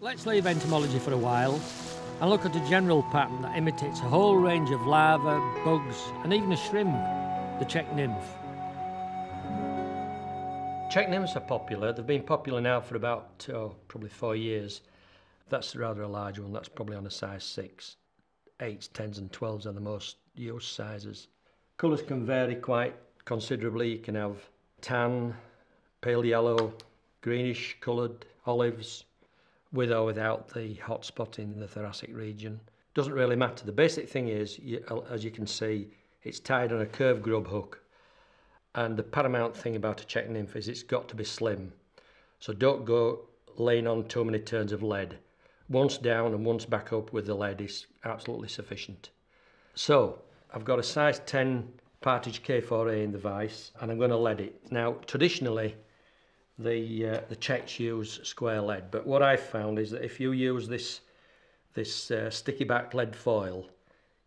Let's leave entomology for a while and look at a general pattern that imitates a whole range of larvae, bugs and even a shrimp, the Czech nymph. Czech nymphs are popular. They've been popular now for about probably 4 years. That's rather a large one. That's probably on a size 6. 8s, 10s and 12s are the most used sizes. Colours can vary quite considerably. You can have tan, pale yellow, greenish coloured, olives, with or without the hot spot in the thoracic region. Doesn't really matter. The basic thing is, as you can see, it's tied on a curved grub hook. And the paramount thing about a Czech nymph is it's got to be slim. So don't go laying on too many turns of lead. Once down and once back up with the lead is absolutely sufficient. So I've got a size 10 Partridge K4A in the vise and I'm going to lead it. Now traditionally the Czechs use square lead, but what I've found is that if you use this sticky back lead foil,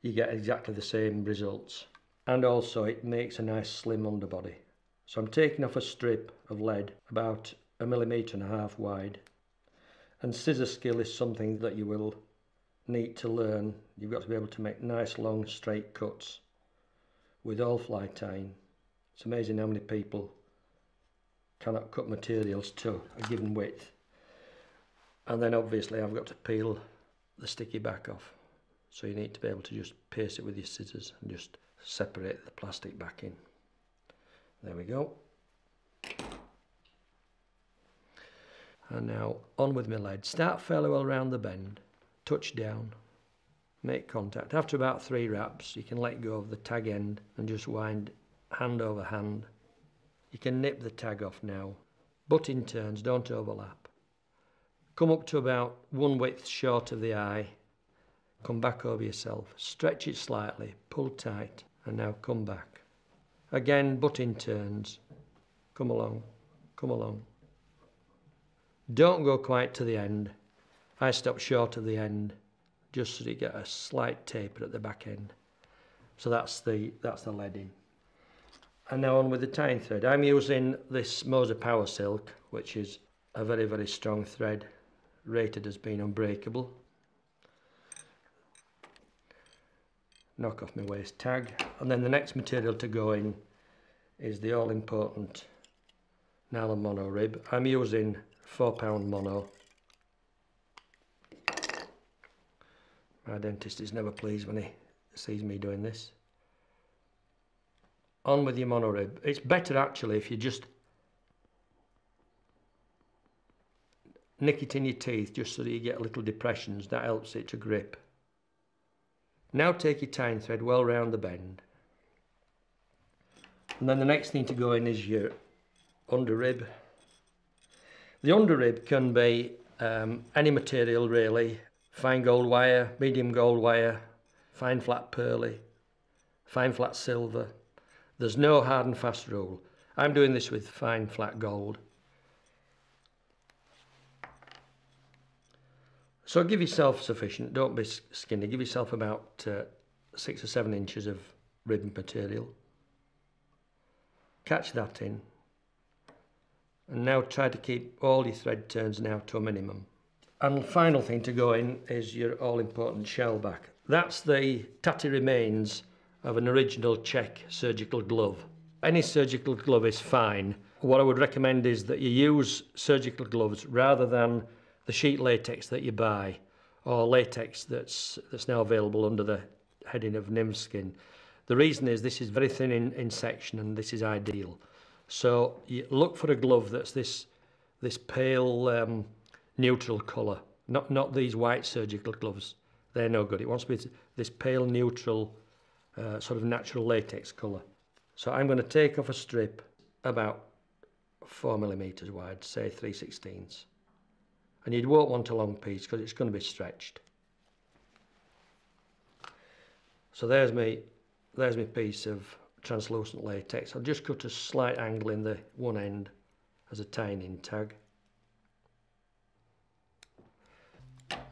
you get exactly the same results. And also it makes a nice slim underbody. So I'm taking off a strip of lead about 1.5 millimeters wide. And scissor skill is something that you will need to learn. You've got to be able to make nice long straight cuts with all fly tying. It's amazing how many people cannot cut materials to a given width. And then obviously I've got to peel the sticky back off. So you need to be able to just pierce it with your scissors and just separate the plastic back in. There we go. And now on with my lead. Start fairly well round the bend, touch down, make contact. After about 3 wraps you can let go of the tag end and just wind hand over hand. You can nip the tag off now. Butt in turns, don't overlap. Come up to about 1 width short of the eye. Come back over yourself, stretch it slightly, pull tight, and now come back. Again, butt in turns. Come along, come along. Don't go quite to the end. I stop short of the end, just so you get a slight taper at the back end. So that's the leading. And now on with the tying thread. I'm using this Moser Power Silk, which is a very, very strong thread, rated as being unbreakable. Knock off my waist tag, and then the next material to go in is the all-important nylon mono rib. I'm using 4-pound mono. My dentist is never pleased when he sees me doing this. On with your mono rib. It's better actually if you just nick it in your teeth just so that you get little depressions. That helps it to grip. Now take your tying thread well round the bend. And then the next thing to go in is your under rib. The under rib can be any material really. Fine gold wire, medium gold wire, fine flat pearly, fine flat silver. There's no hard and fast rule. I'm doing this with fine flat gold. So give yourself sufficient, don't be skinny, give yourself about 6 or 7 inches of ribbon material. Catch that in. And now try to keep all your thread turns now to a minimum. And the final thing to go in is your all-important shell back. That's the tatty remains of an original Czech surgical glove. Any surgical glove is fine. What I would recommend is that you use surgical gloves rather than the sheet latex that you buy, or latex that's now available under the heading of nymph skin. The reason is this is very thin in section and this is ideal. So you look for a glove that's this pale neutral colour, not these white surgical gloves. They're no good. It wants to be this pale neutral sort of natural latex colour. So I'm going to take off a strip about 4 millimeters wide, say 3/16. And you won't want a long piece because it's going to be stretched. So there's my piece of translucent latex. I'll just cut a slight angle in the one end as a tying in tag.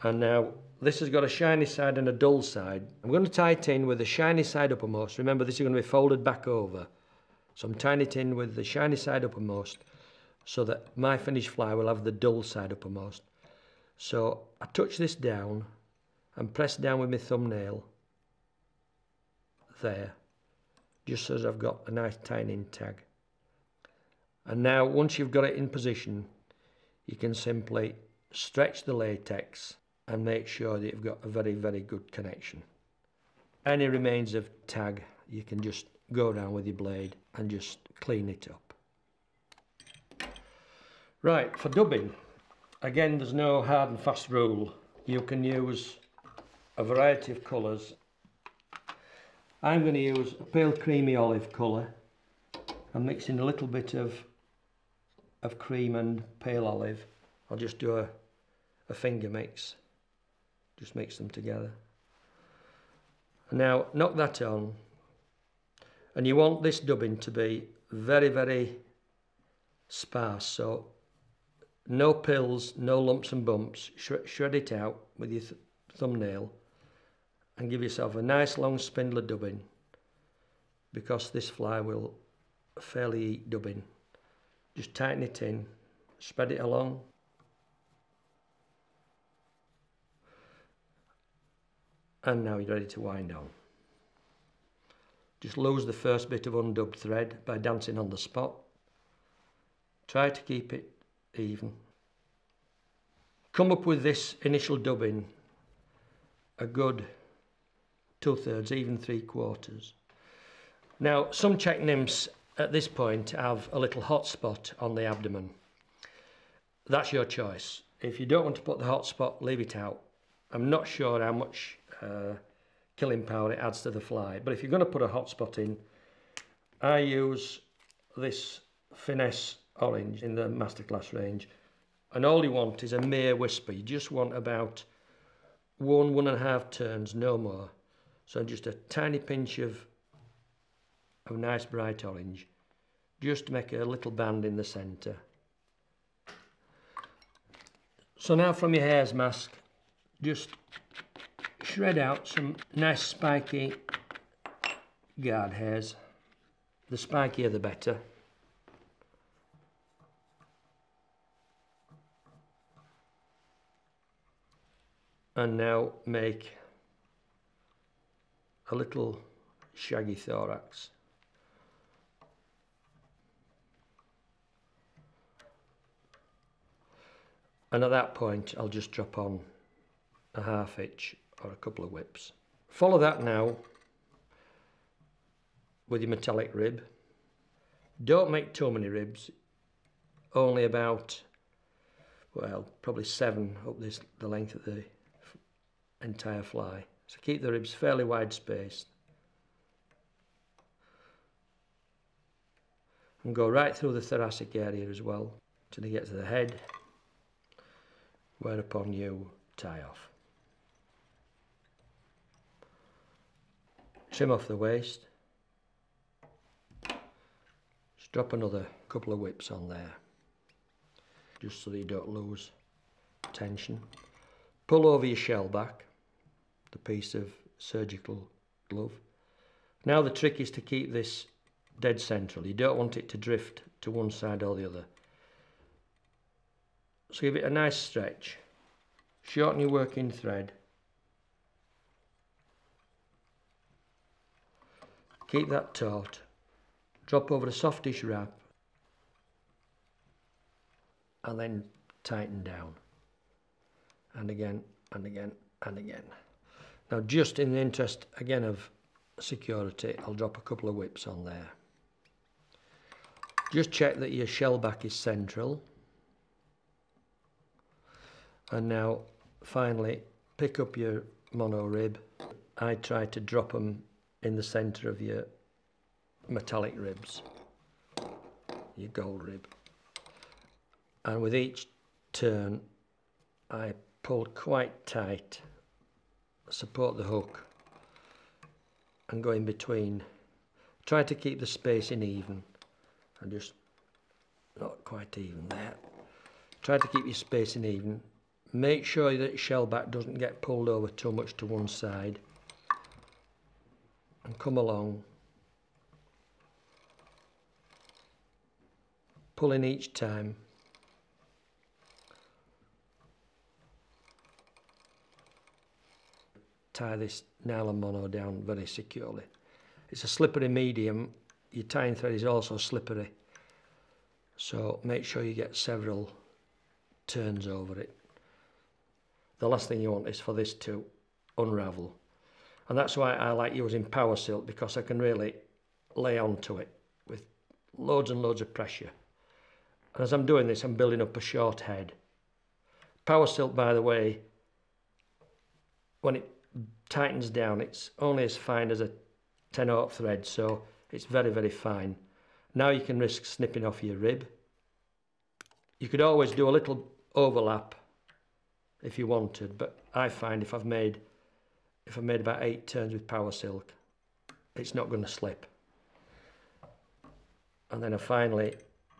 And now this has got a shiny side and a dull side. I'm going to tie it in with the shiny side uppermost. Remember, this is going to be folded back over. So I'm tying it in with the shiny side uppermost so that my finished fly will have the dull side uppermost. So I touch this down and press down with my thumbnail there, just so as I've got a nice tying-in tag. And now once you've got it in position, you can simply stretch the latex and make sure that you've got a very, very good connection. Any remains of tag, you can just go down with your blade and just clean it up. Right, for dubbing, again there's no hard and fast rule. You can use a variety of colours. I'm going to use a pale creamy olive colour. I'm mixing a little bit of cream and pale olive. I'll just do a finger mix. Just mix them together. Now knock that on, and you want this dubbing to be very, very sparse, so no pills, no lumps and bumps. Shred it out with your thumbnail and give yourself a nice long spindle of dubbing, because this fly will fairly eat dubbing. Just tighten it in, spread it along. And now you're ready to wind on. Just lose the first bit of undubbed thread by dancing on the spot. Try to keep it even. Come up with this initial dubbing a good 2/3, even 3/4. Now some Czech nymphs at this point have a little hot spot on the abdomen. That's your choice. If you don't want to put the hot spot, leave it out. I'm not sure how much killing power it adds to the fly, but if you're going to put a hot spot in, I use this Finesse Orange in the Masterclass range, and all you want is a mere whisper. You just want about 1.5 turns, no more. So just a tiny pinch of nice bright orange, just to make a little band in the centre. So now from your hare's mask, just shred out some nice spiky guard hairs. The spikier the better. And now make a little shaggy thorax. And at that point I'll just drop on a 1/2 hitch or a couple of whips. Follow that now with your metallic rib. Don't make too many ribs, only about, well, probably 7 up the length of the entire fly. So keep the ribs fairly wide spaced. And go right through the thoracic area as well till you get to the head, whereupon you tie off. Trim off the waist. Just drop another couple of whips on there, just so that you don't lose tension. Pull over your shell back, the piece of surgical glove. Now the trick is to keep this dead central. You don't want it to drift to one side or the other. So give it a nice stretch. Shorten your working thread. Keep that taut. Drop over a softish wrap and then tighten down. And again, and again, and again. Now just in the interest again of security, I'll drop a couple of whips on there. Just check that your shell back is central. And now finally pick up your mono rib. I try to drop them in the centre of your metallic ribs, your gold rib. And with each turn I pull quite tight, support the hook and go in between. Try to keep the spacing even, and just not quite even there. Try to keep your spacing even. Make sure that your shell back doesn't get pulled over too much to one side, and come along, pulling each time. tie this nylon mono down very securely. It's a slippery medium. Your tying thread is also slippery, so make sure you get several turns over it. The last thing you want is for this to unravel, and that's why I like using power silk, because I can really lay onto it with loads and loads of pressure. And as I'm doing this, I'm building up a short head. Power silk, by the way, when it tightens down, it's only as fine as a 10/0 thread, so it's very, very fine. Now you can risk snipping off your rib. You could always do a little overlap if you wanted, but I find if I've made about 8 turns with power silk, it's not going to slip. And then I finally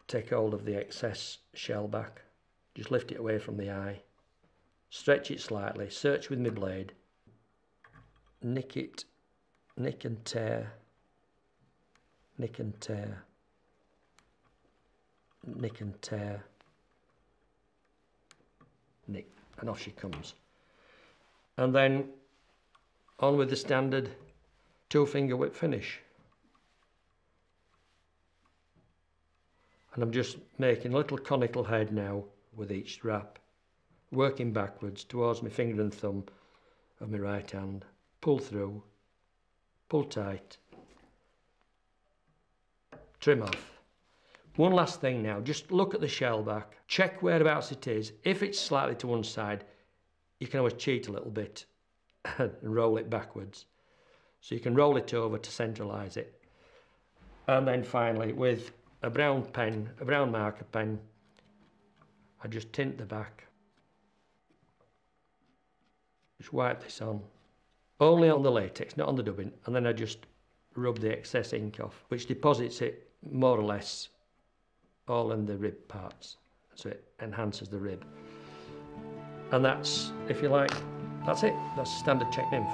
take hold of the excess shell back, just lift it away from the eye, stretch it slightly, search with my blade, nick it, nick and tear, nick and tear, nick and tear, nick, and off she comes. And then on with the standard 2-finger whip finish. And I'm just making a little conical head now with each strap, working backwards towards my finger and thumb of my right hand. Pull through, pull tight, trim off. One last thing now, just look at the shell back, check whereabouts it is. If it's slightly to one side, you can always cheat a little bit and roll it backwards. So you can roll it over to centralise it. And then finally, with a brown pen, a brown marker pen, I just tint the back. Just wipe this on. Only on the latex, not on the dubbing, and then I just rub the excess ink off, which deposits it more or less all in the rib parts, so it enhances the rib. And that's, if you like, that's it. That's a standard Czech Nymph.